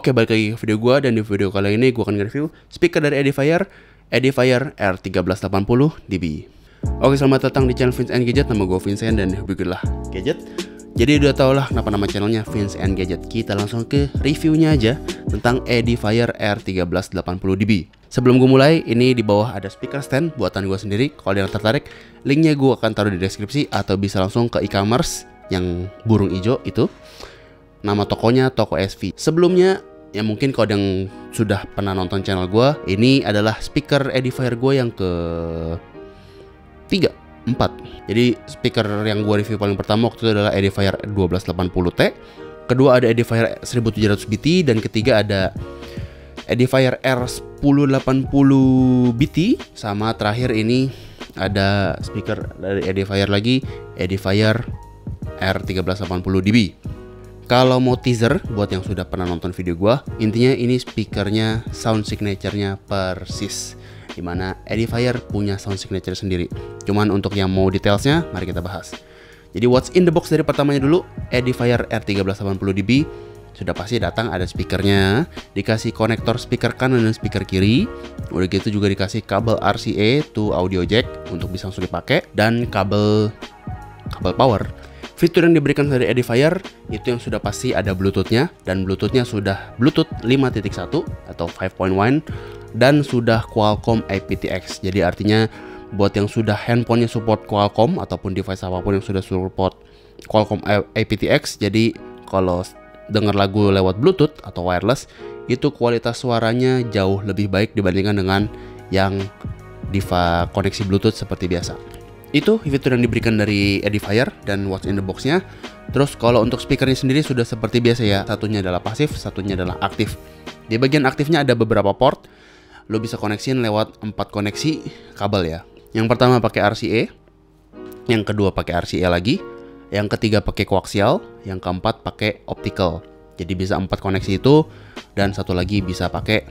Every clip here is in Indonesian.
Oke, balik lagi ke video gue, dan di video kali ini gue akan nge-review speaker dari Edifier R1380dB. Oke, selamat datang di channel Vince and Gadget. Nama gue Vincent dan begitulah Gadget. Jadi udah tau lah kenapa nama channelnya Vince and Gadget. Kita langsung ke reviewnya aja tentang Edifier R1380dB. Sebelum gue mulai, ini di bawah ada speaker stand buatan gue sendiri. Kalau yang tertarik, linknya gue akan taruh di deskripsi, atau bisa langsung ke e-commerce yang burung hijau itu. Nama tokonya Toko SV. Sebelumnya, ya mungkin kalau yang sudah pernah nonton channel gue, ini adalah speaker Edifier gue yang ke 4. Jadi speaker yang gue review paling pertama waktu itu adalah Edifier 1280T. Kedua ada Edifier 1700BT, dan ketiga ada Edifier R1080BT. Sama terakhir ini ada speaker dari Edifier lagi, Edifier R1380dB. Kalau mau teaser buat yang sudah pernah nonton video gua, intinya ini speakernya sound signature-nya persis, dimana Edifier punya sound signature sendiri. Cuman untuk yang mau detailsnya, mari kita bahas. Jadi what's in the box dari pertamanya dulu, Edifier R1380dB sudah pasti datang ada speakernya, dikasih konektor speaker kanan dan speaker kiri. Udah gitu juga dikasih kabel RCA to audio jack untuk bisa langsung dipakai, dan kabel power. Fitur yang diberikan dari Edifier itu yang sudah pasti ada Bluetooth-nya, dan Bluetooth-nya sudah Bluetooth 5.1 atau 5.1 dan sudah Qualcomm aptX. Jadi artinya buat yang sudah handphonenya support Qualcomm ataupun device apapun yang sudah support Qualcomm aptX, jadi kalau dengar lagu lewat Bluetooth atau wireless, itu kualitas suaranya jauh lebih baik dibandingkan dengan yang Diva koneksi Bluetooth seperti biasa. Itu fitur yang diberikan dari Edifier dan what's in the box-nya. Terus kalau untuk speakernya sendiri sudah seperti biasa ya, satunya adalah pasif, satunya adalah aktif. Di bagian aktifnya ada beberapa port, lo bisa koneksiin lewat 4 koneksi kabel ya. Yang pertama pakai RCA, yang kedua pakai RCA lagi, yang ketiga pakai koaksial, yang keempat pakai optical. Jadi bisa 4 koneksi itu, dan satu lagi bisa pakai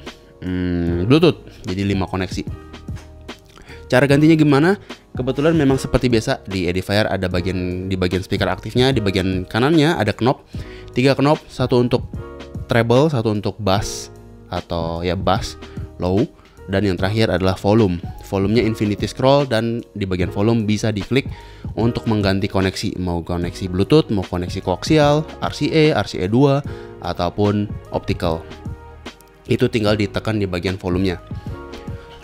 Bluetooth, jadi 5 koneksi. Cara gantinya gimana? Kebetulan memang seperti biasa di Edifier ada di bagian speaker aktifnya, di bagian kanannya ada knob, 3 knob, satu untuk treble, satu untuk bass atau ya bass low, dan yang terakhir adalah volume. Volumenya infinity scroll, dan di bagian volume bisa diklik untuk mengganti koneksi, mau koneksi Bluetooth, mau koneksi koaksial, RCA, RCA2 ataupun optical. Itu tinggal ditekan di bagian volumenya.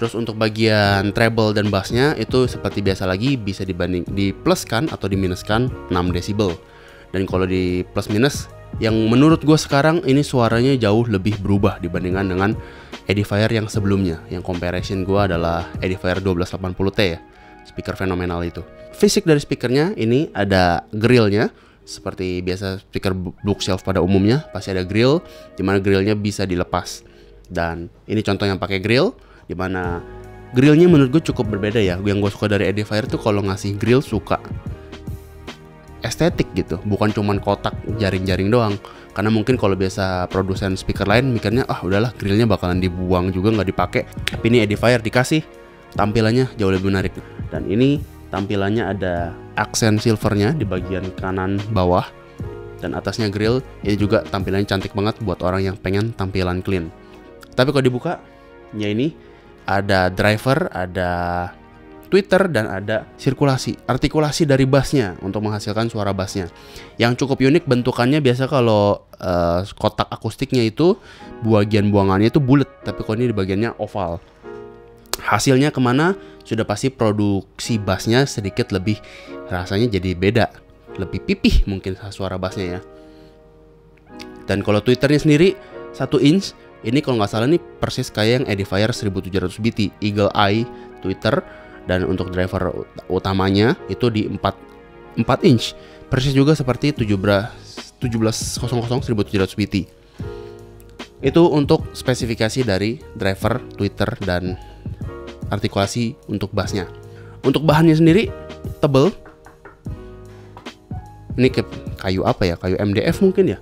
Terus untuk bagian treble dan bassnya itu seperti biasa lagi, bisa dipluskan atau diminuskan 6 decibel. Dan kalau di plus minus, yang menurut gue sekarang ini suaranya jauh lebih berubah dibandingkan dengan Edifier yang sebelumnya. Yang comparison gue adalah Edifier 1280T ya, speaker fenomenal itu. Fisik dari speakernya ini ada grillnya, seperti biasa speaker bookshelf pada umumnya pasti ada grill, dimana grillnya bisa dilepas. Dan ini contoh yang pakai grill, dimana grillnya menurut gue cukup berbeda ya. Yang gue suka dari Edifier tuh kalau ngasih grill suka estetik gitu, bukan cuman kotak jaring-jaring doang. Karena mungkin kalau biasa produsen speaker lain mikirnya udahlah grillnya bakalan dibuang juga nggak dipakai. Tapi ini Edifier dikasih tampilannya jauh lebih menarik. Dan ini tampilannya ada aksen silvernya di bagian kanan bawah, dan atasnya grill. Ini juga tampilannya cantik banget buat orang yang pengen tampilan clean. Tapi kalau dibuka ya ini ada driver, ada tweeter, dan ada artikulasi dari bassnya untuk menghasilkan suara bassnya. Yang cukup unik bentukannya, biasa kalau kotak akustiknya itu bagian buangannya itu bulat, tapi kalau ini di bagiannya oval. Hasilnya kemana? Sudah pasti produksi bassnya sedikit lebih, rasanya jadi beda, lebih pipih mungkin suara bassnya ya. Dan kalau tweeternya sendiri 1 inch, ini kalau nggak salah nih persis kayak yang Edifier 1700BT, Eagle Eye tweeter. Dan untuk driver utamanya itu di 4 inch, persis juga seperti 1700 1700BT. Itu untuk spesifikasi dari driver, tweeter, dan artikulasi untuk bassnya. Untuk bahannya sendiri tebel. Ini kayu apa ya? Kayu MDF mungkin ya,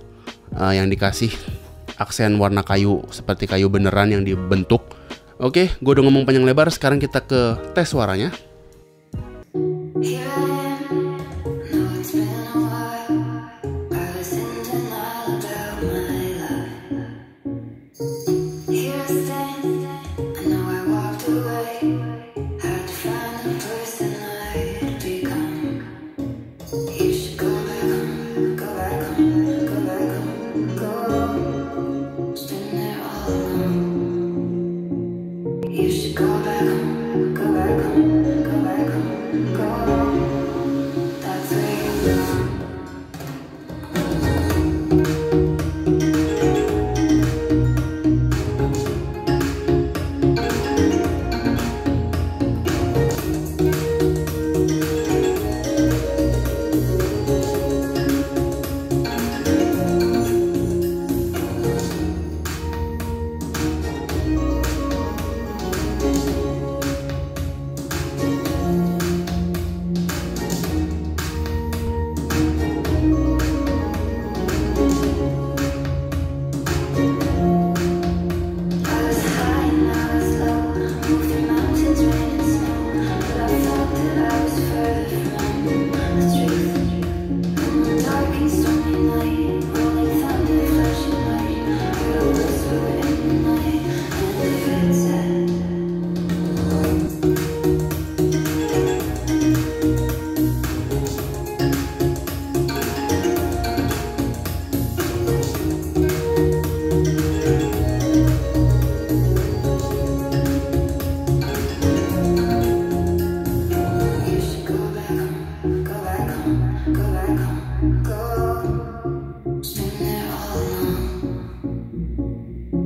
yang dikasih aksen warna kayu seperti kayu beneran yang dibentuk. Oke, gue udah ngomong panjang lebar, sekarang kita ke tes suaranya. Here I stand, I know I walked away. Hard to find the person I'd become. You should go back home, go back home, go back home, go. Spend there all alone. You should go back home, go back home, go back home, go. That's where you belong.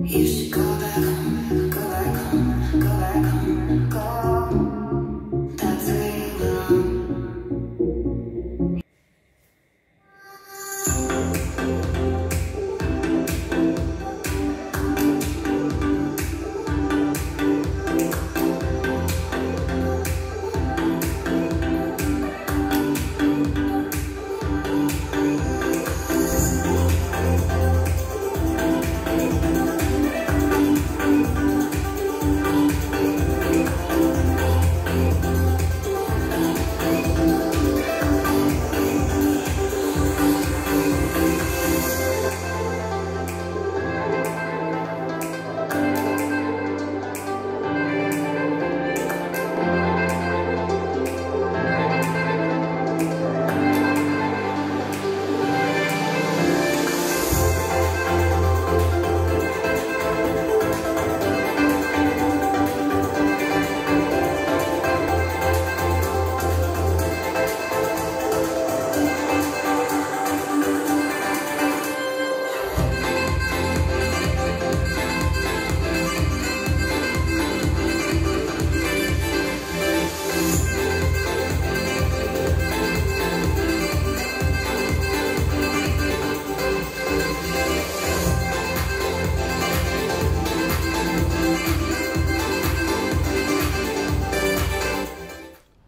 You should go back home, go back home, go back home, go. That's where you belong.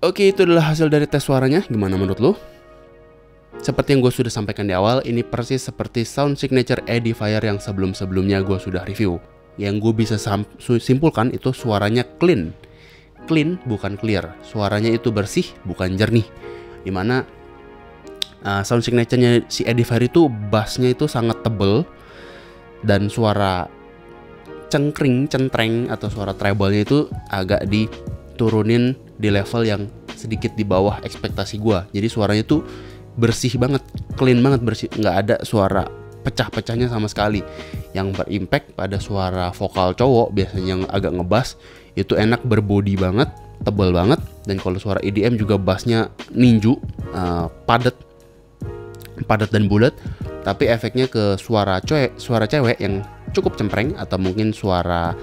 Oke, itu adalah hasil dari tes suaranya. Gimana menurut lo? Seperti yang gue sudah sampaikan di awal, ini persis seperti sound signature Edifier yang sebelum-sebelumnya gue sudah review. Yang gue bisa simpulkan itu suaranya clean. Clean bukan clear. Suaranya itu bersih bukan jernih. Dimana sound signature-nya si Edifier itu bassnya itu sangat tebel. Dan suara cengkring, centreng atau suara treble-nya itu agak diturunin di level yang sedikit di bawah ekspektasi gua. Jadi suaranya tuh bersih banget, clean banget, bersih, nggak ada suara pecah-pecahnya sama sekali. Yang berimpact pada suara vokal cowok biasanya yang agak ngebass itu enak, berbody banget, tebel banget. Dan kalau suara EDM juga bassnya ninju, padat dan bulat. Tapi efeknya ke suara cewek yang cukup cempreng, atau mungkin suara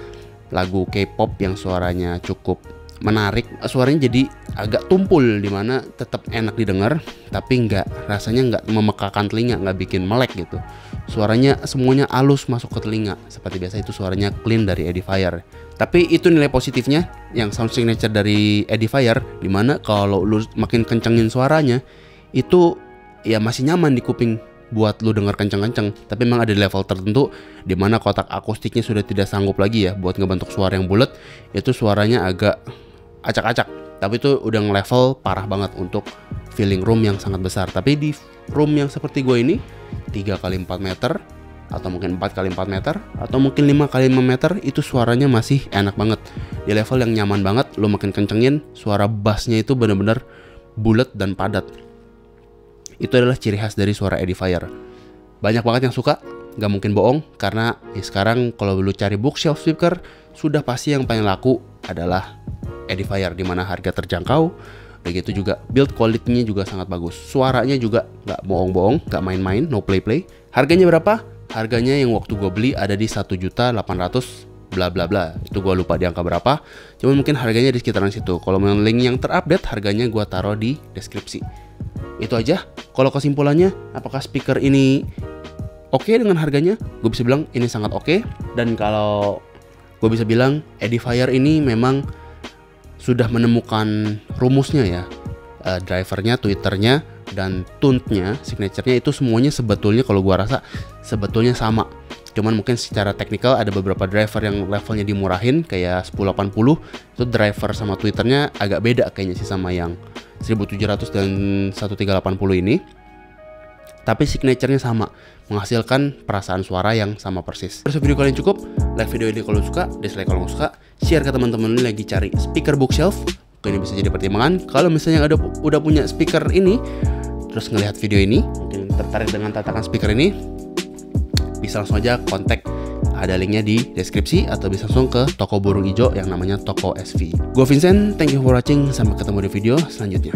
lagu K-pop yang suaranya cukup menarik, suaranya jadi agak tumpul, dimana tetap enak didengar tapi rasanya nggak memekakan telinga, nggak bikin melek gitu. Suaranya semuanya halus masuk ke telinga, seperti biasa itu suaranya clean dari Edifier. Tapi itu nilai positifnya yang sound signature dari Edifier, dimana kalau lu makin kencengin suaranya itu ya masih nyaman di kuping buat lu denger kenceng-kenceng. Tapi memang ada level tertentu dimana kotak akustiknya sudah tidak sanggup lagi ya buat ngebentuk suara yang bulat, itu suaranya agak acak-acak. Tapi itu udah nge-level parah banget untuk filling room yang sangat besar. Tapi di room yang seperti gue ini 3x4 meter atau mungkin 4x4 meter, atau mungkin 5x5 meter, itu suaranya masih enak banget. Di level yang nyaman banget, lo makin kencengin, suara bassnya itu bener-bener bulat dan padat. Itu adalah ciri khas dari suara Edifier. Banyak banget yang suka, gak mungkin bohong, karena ya sekarang kalau lo cari bookshelf speaker, sudah pasti yang paling laku adalah Edifier, dimana harga terjangkau. Begitu juga build quality-nya juga sangat bagus. Suaranya juga gak bohong-bohong, gak main-main, no play-play. Harganya berapa? Harganya yang waktu gue beli ada di 1.800.000 bla bla bla. Itu gue lupa di angka berapa. Cuma mungkin harganya di sekitaran situ. Kalau mau link yang terupdate, harganya gue taruh di deskripsi. Itu aja. Kalau kesimpulannya, apakah speaker ini oke dengan harganya? Gue bisa bilang ini sangat oke. Dan kalau gue bisa bilang Edifier ini memang sudah menemukan rumusnya ya. Drivernya, tweeternya, dan tune-nya, signature-nya itu semuanya sebetulnya kalau gua rasa sebetulnya sama. Cuman mungkin secara teknikal ada beberapa driver yang levelnya dimurahin kayak 1080, itu driver sama tweeternya agak beda kayaknya sih sama yang 1700 dan 1380 ini. Tapi signature-nya sama, menghasilkan perasaan suara yang sama persis. Terus video kalian cukup, like video ini kalau suka, dislike kalau nggak suka, share ke teman-teman ini lagi cari speaker bookshelf. Ini bisa jadi pertimbangan. Kalau misalnya udah punya speaker ini, terus ngelihat video ini, mungkin tertarik dengan tatakan speaker ini, bisa langsung aja kontak. Ada linknya di deskripsi, atau bisa langsung ke toko burung hijau yang namanya Toko SV. Gue Vincent, thank you for watching. Sampai ketemu di video selanjutnya.